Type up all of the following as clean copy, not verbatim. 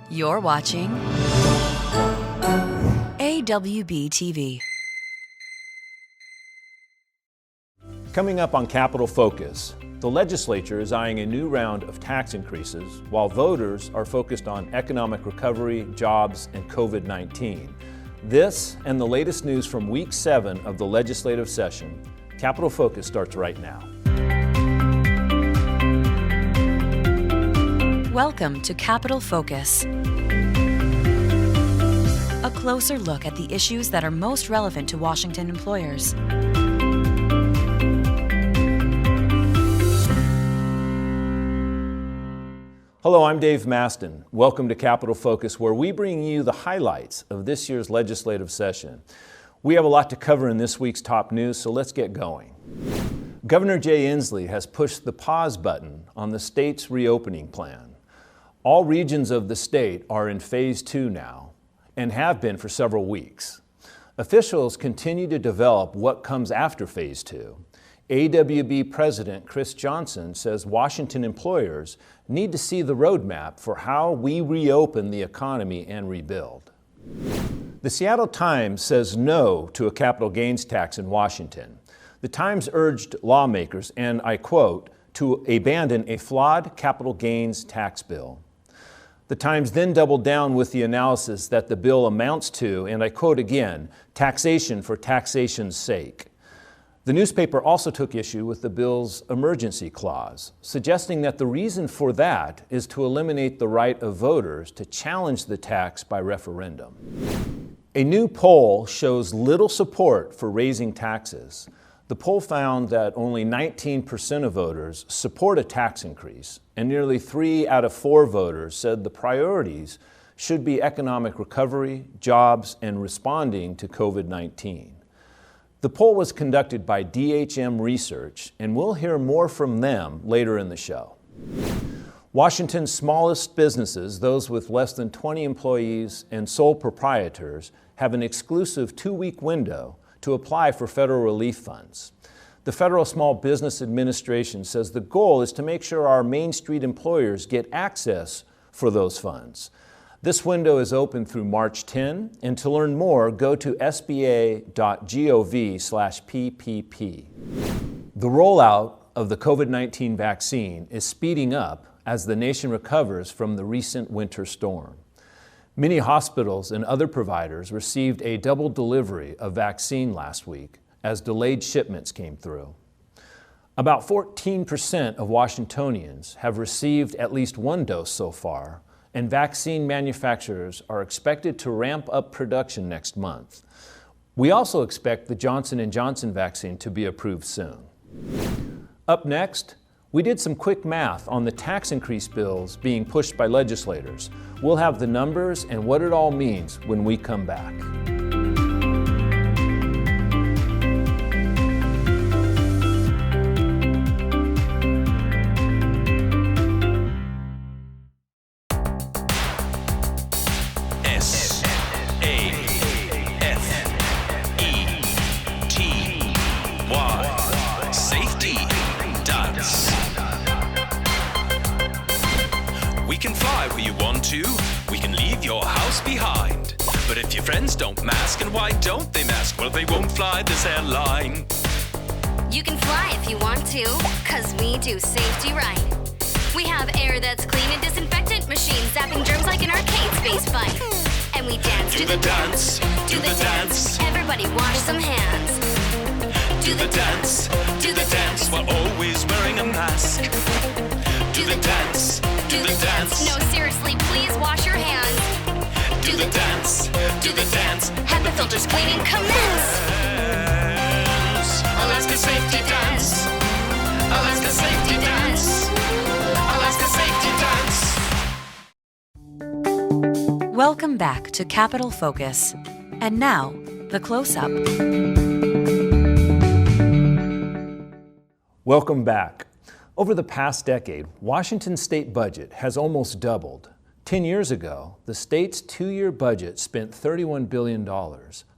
You're watching AWB TV. Coming up on Capitol Focus, the legislature is eyeing a new round of tax increases while voters are focused on economic recovery, jobs, and COVID-19. This and the latest news from week 7 of the legislative session. Capitol Focus starts right now. Welcome to Capitol Focus. A closer look at the issues that are most relevant to Washington employers. Hello, I'm Dave Maston. Welcome to Capitol Focus, where we bring you the highlights of this year's legislative session. We have a lot to cover in this week's top news, so let's get going. Governor Jay Inslee has pushed the pause button on the state's reopening plan. All regions of the state are in Phase 2 now, and have been for several weeks. Officials continue to develop what comes after Phase 2. AWB President Chris Johnson says Washington employers need to see the roadmap for how we reopen the economy and rebuild. The Seattle Times says no to a capital gains tax in Washington. The Times urged lawmakers, and I quote, to abandon a flawed capital gains tax bill. The Times then doubled down with the analysis that the bill amounts to, and I quote again, taxation for taxation's sake. The newspaper also took issue with the bill's emergency clause, suggesting that the reason for that is to eliminate the right of voters to challenge the tax by referendum. A new poll shows little support for raising taxes. The poll found that only 19% of voters support a tax increase, and nearly 3 out of 4 voters said the priorities should be economic recovery, jobs, and responding to COVID-19. The poll was conducted by DHM Research, and we'll hear more from them later in the show. Washington's smallest businesses, those with less than 20 employees and sole proprietors, have an exclusive 2-week window to apply for federal relief funds. The Federal Small Business Administration says the goal is to make sure our Main Street employers get access for those funds. This window is open through March 10, and to learn more, go to sba.gov/PPP. The rollout of the COVID-19 vaccine is speeding up as the nation recovers from the recent winter storm. Many hospitals and other providers received a double delivery of vaccine last week as delayed shipments came through. About 14% of Washingtonians have received at least 1 dose so far, and vaccine manufacturers are expected to ramp up production next month. We also expect the Johnson & Johnson vaccine to be approved soon. Up next, we did some quick math on the tax increase bills being pushed by legislators. We'll have the numbers and what it all means when we come back. Why don't they mask? Well, they won't fly this airline. You can fly if you want to, 'cause we do safety right. We have air that's clean and disinfectant machines zapping germs like an arcade space fight. And we dance to the dance, do the dance. Everybody wash some hands. Do the dance, while always wearing a mask. Do the dance, do the dance. No, seriously, please wash your hands. Do the dance, do the dance. Have the filters cleaning commence. Alaska Safety Dance. Alaska Safety Dance. Alaska Safety Dance. Welcome back to Capitol Focus. And now, the close-up. Welcome back. Over the past decade, Washington's state budget has almost doubled. 10 years ago, the state's 2-year budget spent $31 billion.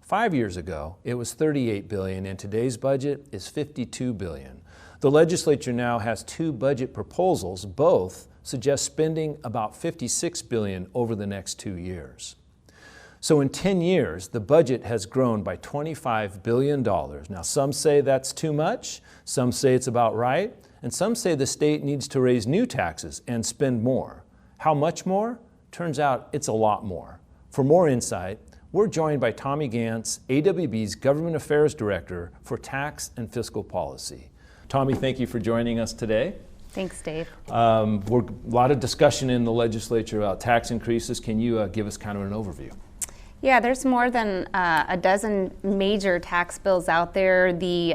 5 years ago, it was $38 billion, and today's budget is $52 billion. The legislature now has 2 budget proposals, both suggests spending about $56 billion over the next 2 years. So in 10 years, the budget has grown by $25 billion. Now, some say that's too much, some say it's about right, and some say the state needs to raise new taxes and spend more. How much more? Turns out it's a lot more. For more insight, we're joined by Tommy Gantz, AWB's Government Affairs Director for Tax and Fiscal Policy. Tommy, thank you for joining us today. Thanks, Dave. A lot of discussion in the legislature about tax increases. Can you give us kind of an overview? Yeah, there's more than a dozen major tax bills out there. The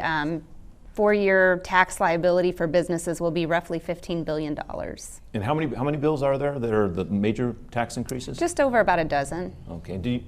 4-year tax liability for businesses will be roughly $15 billion. And how many bills are there that are the major tax increases? Just over about a dozen. Okay.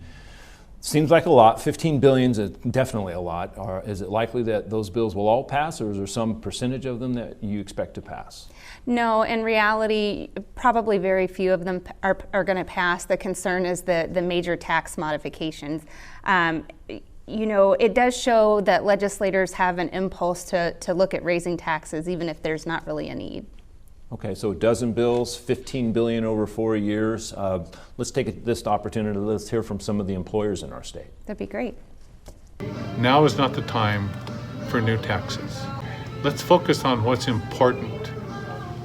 Seems like a lot. 15 billion is definitely a lot. Is it likely that those bills will all pass, or is there some percentage of them that you expect to pass? No, in reality, probably very few of them are going to pass. The concern is the major tax modifications. It does show that legislators have an impulse to look at raising taxes, even if there's not really a need. Okay, so a dozen bills, 15 billion over 4 years. Let's take this opportunity. Let's hear from some of the employers in our state. That'd be great. Now is not the time for new taxes. Let's focus on what's important,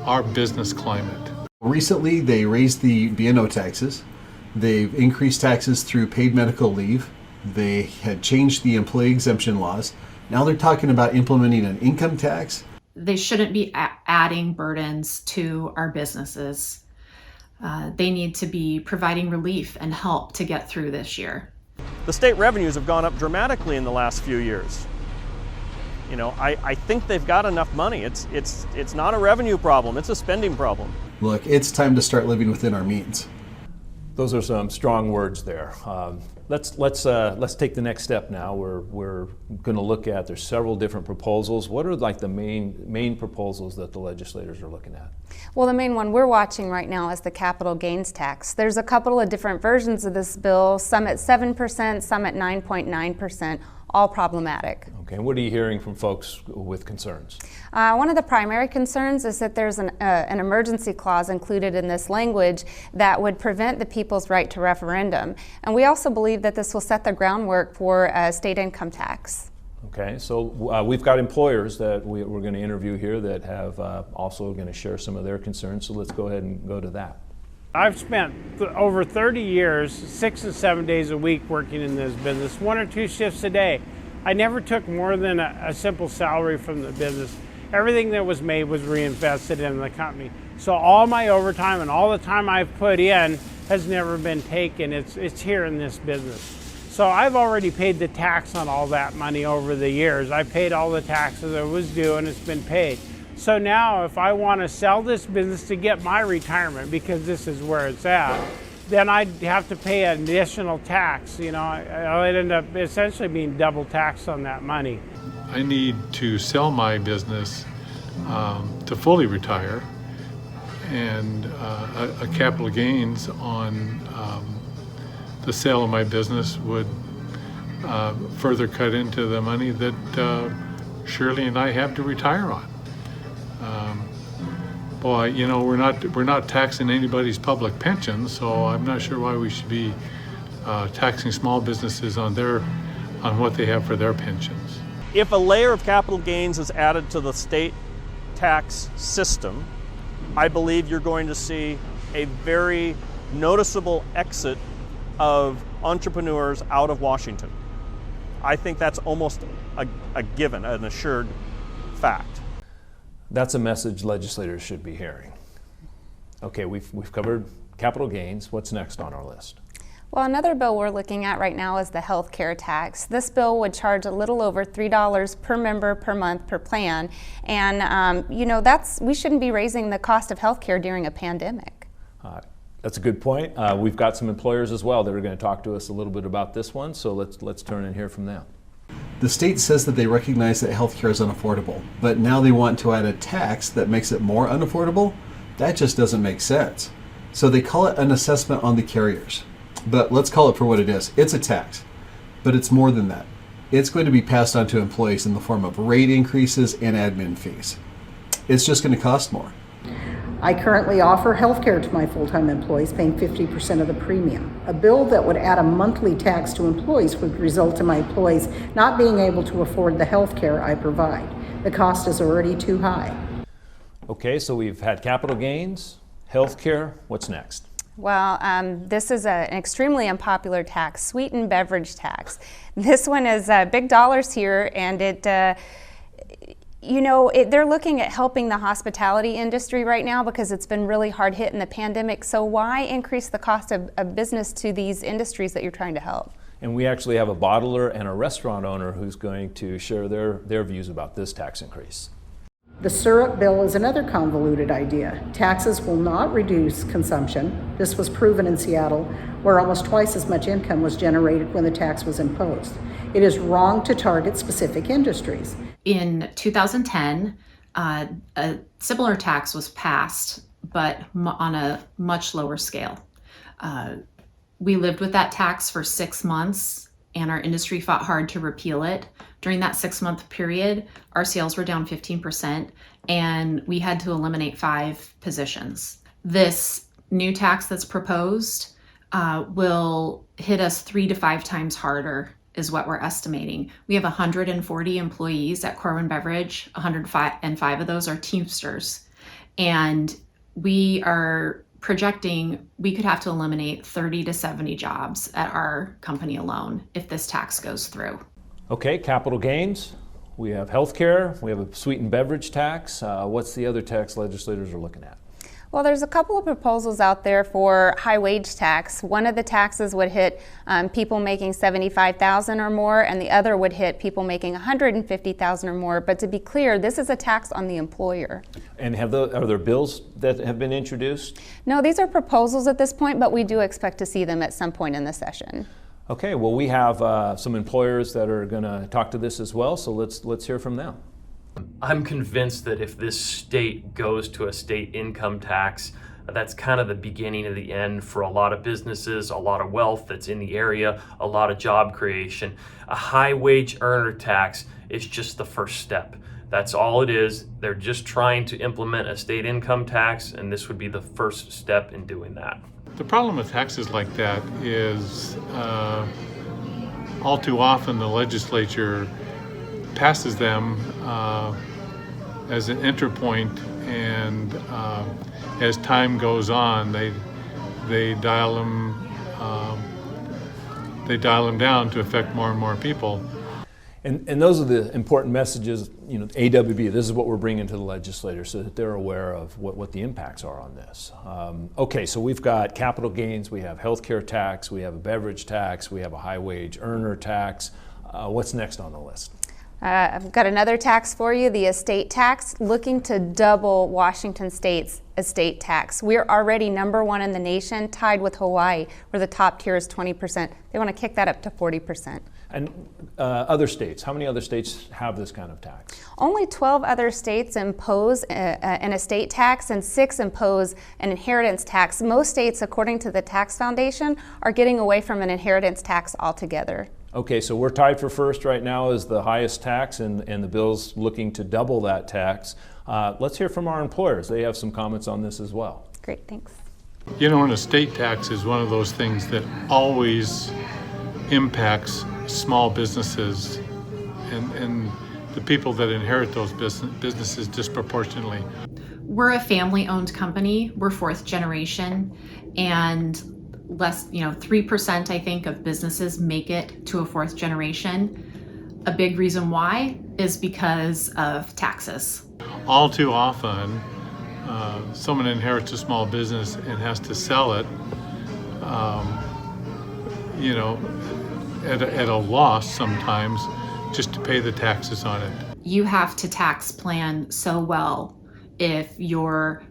our business climate. Recently, they raised the B&O taxes. They've increased taxes through paid medical leave. They had changed the employee exemption laws. Now they're talking about implementing an income tax. They shouldn't be adding burdens to our businesses. They need to be providing relief and help to get through this year. The state revenues have gone up dramatically in the last few years. I think they've got enough money. It's not a revenue problem, it's a spending problem. Look, it's time to start living within our means. Those are some strong words there. Let's take the next step now. We're going to look at, there's several different proposals. What are like the main proposals that the legislators are looking at? Well, the main one we're watching right now is the capital gains tax. There's a couple of different versions of this bill, some at 7%, some at 9.9%, all problematic. Okay, and what are you hearing from folks with concerns? One of the primary concerns is that there's an emergency clause included in this language that would prevent the people's right to referendum. And we also believe that this will set the groundwork for a state income tax. Okay, so we've got employers that we're going to interview here that have also going to share some of their concerns, so let's go ahead and go to that. I've spent over 30 years, 6 and 7 days a week working in this business, 1 or 2 shifts a day. I never took more than a simple salary from the business. Everything that was made was reinvested in the company. So all my overtime and all the time I've put in has never been taken. It's here in this business. So I've already paid the tax on all that money over the years. I paid all the taxes that was due and it's been paid. So now if I want to sell this business to get my retirement, because this is where it's at, then I'd have to pay an additional tax. I'd end up essentially being double taxed on that money. I need to sell my business to fully retire, and a capital gains on the sale of my business would further cut into the money that Shirley and I have to retire on. We're not taxing anybody's public pension, so I'm not sure why we should be taxing small businesses on what they have for their pensions. If a layer of capital gains is added to the state tax system, I believe you're going to see a very noticeable exit of entrepreneurs out of Washington. I think that's almost a given, an assured fact. That's a message legislators should be hearing. Okay, we've covered capital gains. What's next on our list? Well, another bill we're looking at right now is the health care tax. This bill would charge a little over $3 per member per month per plan. And, we shouldn't be raising the cost of health care during a pandemic. That's a good point. We've got some employers as well that are going to talk to us a little bit about this one, so let's turn and hear from them. The state says that they recognize that healthcare is unaffordable, but now they want to add a tax that makes it more unaffordable? That just doesn't make sense. So they call it an assessment on the carriers. But let's call it for what it is. It's a tax, but it's more than that. It's going to be passed on to employees in the form of rate increases and admin fees. It's just going to cost more. I currently offer health care to my full-time employees, paying 50% of the premium. A bill that would add a monthly tax to employees would result in my employees not being able to afford the health care I provide. The cost is already too high. Okay, so we've had capital gains, health care. What's next? Well, this is an extremely unpopular tax, sweetened beverage tax. This one is big dollars here, and they're looking at helping the hospitality industry right now because it's been really hard hit in the pandemic. So why increase the cost of business to these industries that you're trying to help? And we actually have a bottler and a restaurant owner who's going to share their views about this tax increase. The syrup bill is another convoluted idea. Taxes will not reduce consumption. This was proven in Seattle, where almost twice as much income was generated when the tax was imposed. It is wrong to target specific industries. In 2010, a similar tax was passed, but on a much lower scale. We lived with that tax for 6 months, and our industry fought hard to repeal it. During that 6-month period, our sales were down 15%, and we had to eliminate 5 positions. This new tax that's proposed will hit us 3 to 5 times harder, is what we're estimating. We have 140 employees at Corwin Beverage, 105 of those are Teamsters, and we are projecting we could have to eliminate 30 to 70 jobs at our company alone if this tax goes through. Okay, capital gains. We have health care. We have a sweetened beverage tax. What's the other tax legislators are looking at? Well, there's a couple of proposals out there for high wage tax. One of the taxes would hit people making $75,000 or more, and the other would hit people making $150,000 or more. But to be clear, this is a tax on the employer. And are there bills that have been introduced? No, these are proposals at this point, but we do expect to see them at some point in the session. Okay, well, we have some employers that are going to talk to this as well, so let's hear from them. I'm convinced that if this state goes to a state income tax, that's kind of the beginning of the end for a lot of businesses, a lot of wealth that's in the area, a lot of job creation. A high wage earner tax is just the first step. That's all it is. They're just trying to implement a state income tax, and this would be the first step in doing that. The problem with taxes like that is all too often the legislature passes them as an enter point, and as time goes on, they dial them down to affect more and more people. And those are the important messages, AWB, this is what we're bringing to the legislature so that they're aware of what the impacts are on this. Okay, so we've got capital gains, we have healthcare tax, we have a beverage tax, we have a high wage earner tax. What's next on the list? I've got another tax for you, the estate tax, looking to double Washington State's estate tax. We're already #1 in the nation, tied with Hawaii, where the top tier is 20%. They want to kick that up to 40%. And other states, how many other states have this kind of tax? Only 12 other states impose an estate tax, and 6 impose an inheritance tax. Most states, according to the Tax Foundation, are getting away from an inheritance tax altogether. Okay, so we're tied for first right now as the highest tax, and the bill's looking to double that tax. Let's hear from our employers. They have some comments on this as well. Great, thanks. An estate tax is one of those things that always impacts small businesses and the people that inherit those businesses disproportionately. We're a family-owned company. We're 4th generation, and less, 3% I think of businesses make it to a 4th generation. A big reason why is because of taxes. All too often, someone inherits a small business and has to sell it, at a loss sometimes, just to pay the taxes on it. You have to tax plan so well if your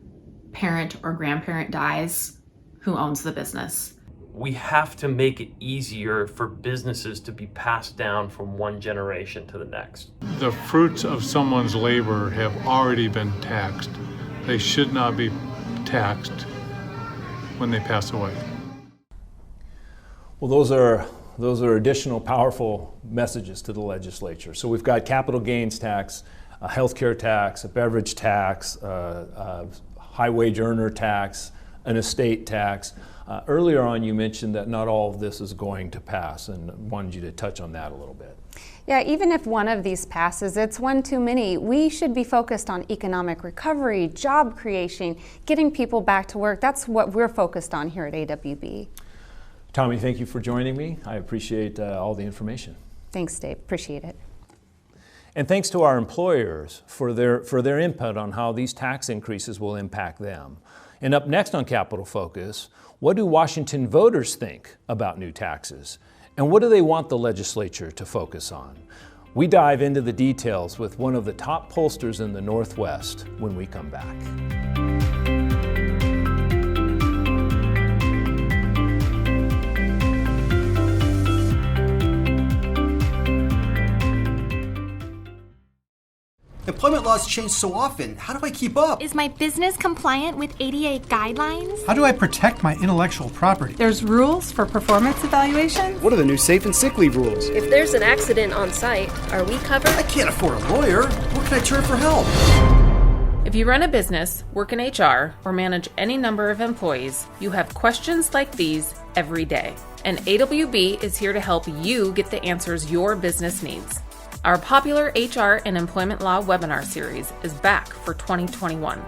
parent or grandparent dies who owns the business. We have to make it easier for businesses to be passed down from one generation to the next. The fruits of someone's labor have already been taxed. They should not be taxed when they pass away. Well, those are additional powerful messages to the legislature. So we've got capital gains tax, a healthcare tax, a beverage tax, high wage earner tax, an estate tax. Earlier on, you mentioned that not all of this is going to pass, and wanted you to touch on that a little bit. Yeah, even if one of these passes, it's one too many. We should be focused on economic recovery, job creation, getting people back to work. That's what we're focused on here at AWB. Tommy, thank you for joining me. I appreciate all the information. Thanks, Dave. Appreciate it. And thanks to our employers for their input on how these tax increases will impact them. And up next on Capital Focus, what do Washington voters think about new taxes? And what do they want the legislature to focus on? We dive into the details with one of the top pollsters in the Northwest when we come back. Employment laws change so often. How do I keep up? Is my business compliant with ADA guidelines? How do I protect my intellectual property? There's rules for performance evaluations. What are the new safe and sick leave rules? If there's an accident on site, are we covered? I can't afford a lawyer. Where can I turn for help? If you run a business, work in HR, or manage any number of employees, you have questions like these every day. And AWB is here to help you get the answers your business needs. Our popular HR and employment law webinar series is back for 2021.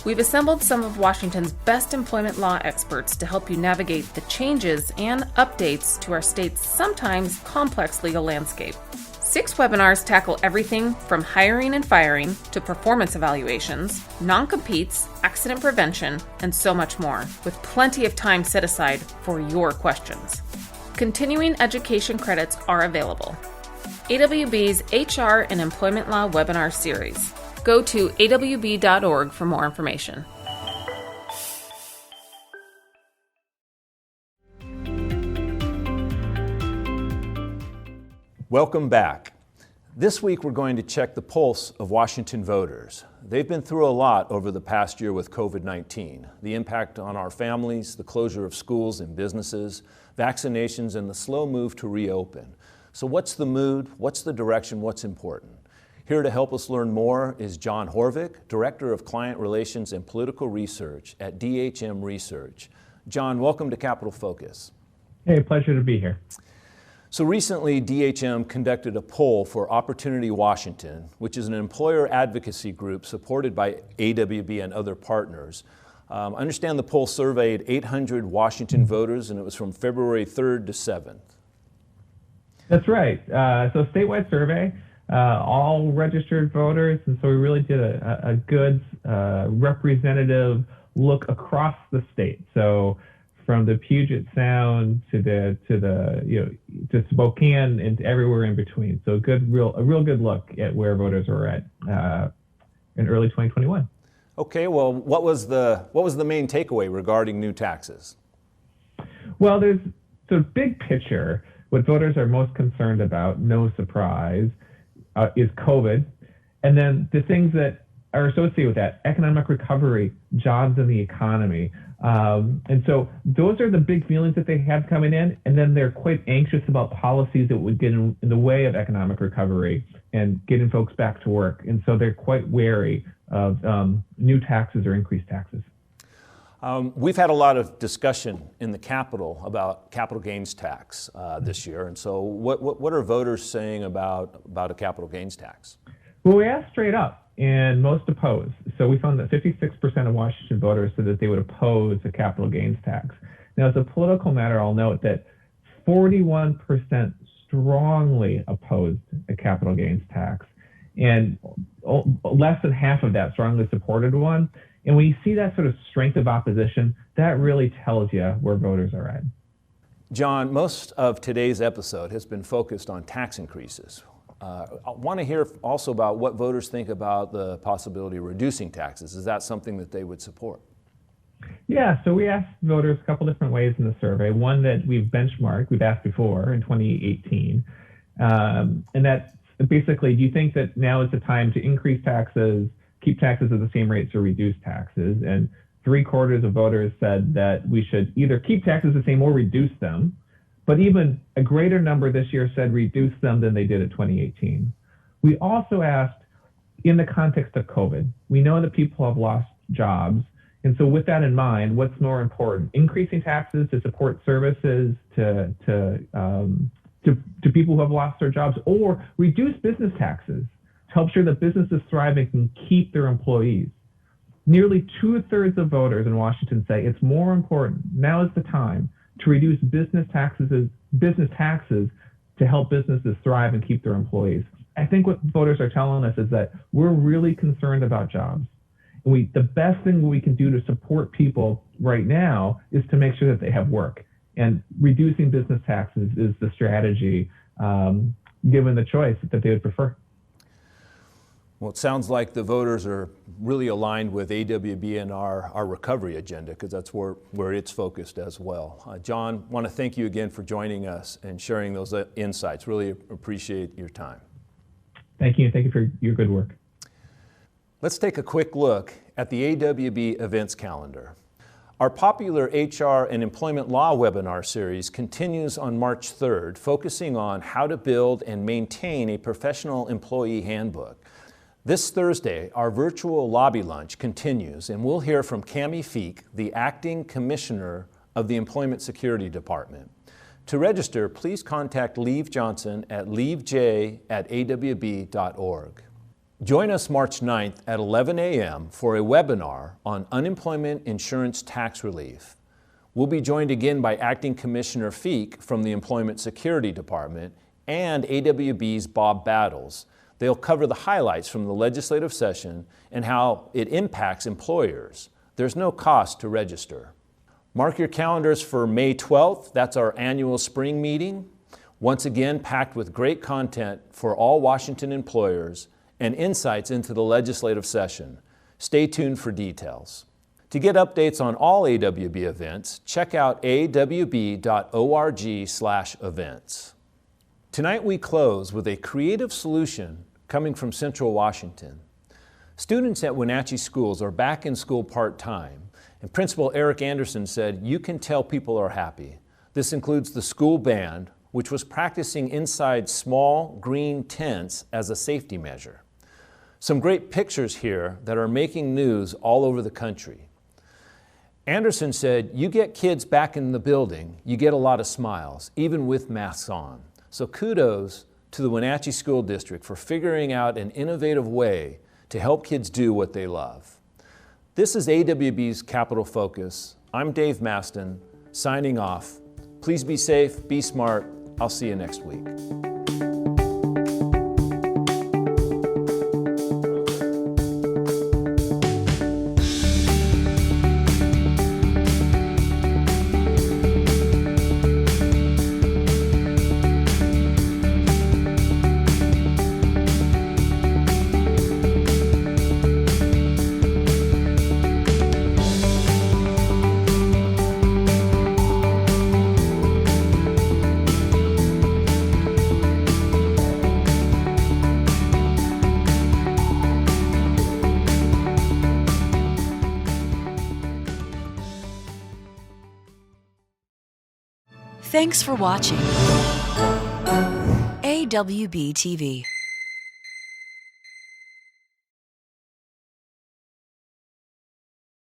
We've assembled some of Washington's best employment law experts to help you navigate the changes and updates to our state's sometimes complex legal landscape. 6 webinars tackle everything from hiring and firing to performance evaluations, non-competes, accident prevention, and so much more, with plenty of time set aside for your questions. Continuing education credits are available. AWB's HR and Employment Law Webinar Series. Go to awb.org for more information. Welcome back. This week we're going to check the pulse of Washington voters. They've been through a lot over the past year with COVID-19, the impact on our families, the closure of schools and businesses, vaccinations, and the slow move to reopen. So what's the mood? What's the direction? What's important? Here to help us learn more is John Horvick, Director of Client Relations and Political Research at DHM Research. John, welcome to Capital Focus. Hey, pleasure to be here. So recently, DHM conducted a poll for Opportunity Washington, which is an employer advocacy group supported by AWB and other partners. I understand the poll surveyed 800 Washington voters, and it was from February 3rd to 7th. That's right. So statewide survey, all registered voters, and so we really did a good representative look across the state. So from the Puget Sound to Spokane and everywhere in between. So a real good look at where voters are at in early 2021. Okay. Well, what was the main takeaway regarding new taxes? Well, there's the big picture. What voters are most concerned about, no surprise, is COVID. And then the things that are associated with that, economic recovery, jobs in the economy. And so those are the big feelings that they have coming in. And then they're quite anxious about policies that would get in the way of economic recovery and getting folks back to work. And so they're quite wary of new taxes or increased taxes. We've had a lot of discussion in the Capitol about capital gains tax this year, and so what are voters saying about a capital gains tax? Well, we asked straight up, and most oppose. So we found that 56% of Washington voters said that they would oppose a capital gains tax. Now, as a political matter, I'll note that 41% strongly opposed a capital gains tax, and less than half of that strongly supported one. And when you see that sort of strength of opposition, that really tells you where voters are at. John, most of today's episode has been focused on tax increases. I want to hear also about what voters think about the possibility of reducing taxes. Is that something that they would support? Yeah, so we asked voters a couple different ways in the survey. One that we've benchmarked, we've asked before in 2018. And that's basically, do you think that now is the time to increase taxes, keep taxes at the same rates, or reduce taxes? And 3/4 of voters said that we should either keep taxes the same or reduce them. But even a greater number this year said reduce them than they did at 2018. We also asked, in the context of COVID, we know that people have lost jobs, And so with that in mind, what's more important? Increasing taxes to support services to people who have lost their jobs, or reduce business taxes to help sure that businesses thrive and can keep their employees. Nearly 2/3 of voters in Washington say it's more important, now is the time, to reduce business taxes to help businesses thrive and keep their employees. I think what voters are telling us is that we're really concerned about jobs. And the best thing we can do to support people right now is to make sure that they have work. And reducing business taxes is the strategy, given the choice that they would prefer. Well, it sounds like the voters are really aligned with AWB and our recovery agenda, because that's where it's focused as well. John, I want to thank you again for joining us and sharing those insights. Really appreciate your time. Thank you. Thank you for your good work. Let's take a quick look at the AWB events calendar. Our popular HR and employment law webinar series continues on March 3rd, focusing on how to build and maintain a professional employee handbook. This Thursday, our virtual lobby lunch continues, and we'll hear from Cami Feek, the Acting Commissioner of the Employment Security Department. To register, please contact Leave Johnson at leavej@awb.org. Join us March 9th at 11 a.m. for a webinar on unemployment insurance tax relief. We'll be joined again by Acting Commissioner Feek from the Employment Security Department and AWB's Bob Battles. They'll cover the highlights from the legislative session and how it impacts employers. There's no cost to register. Mark your calendars for May 12th. That's our annual spring meeting. Once again, packed with great content for all Washington employers and insights into the legislative session. Stay tuned for details. To get updates on all AWB events, check out awb.org/events. Tonight we close with a creative solution coming from Central Washington. Students at Wenatchee schools are back in school part-time, and Principal Eric Anderson said, "You can tell people are happy." This includes the school band, which was practicing inside small green tents as a safety measure. Some great pictures here that are making news all over the country. Anderson said, "You get kids back in the building, you get a lot of smiles, even with masks on." So kudos to the Wenatchee School District for figuring out an innovative way to help kids do what they love. This is AWB's Capital Focus. I'm Dave Maston, signing off. Please be safe, be smart. I'll see you next week. Thanks for watching AWB TV.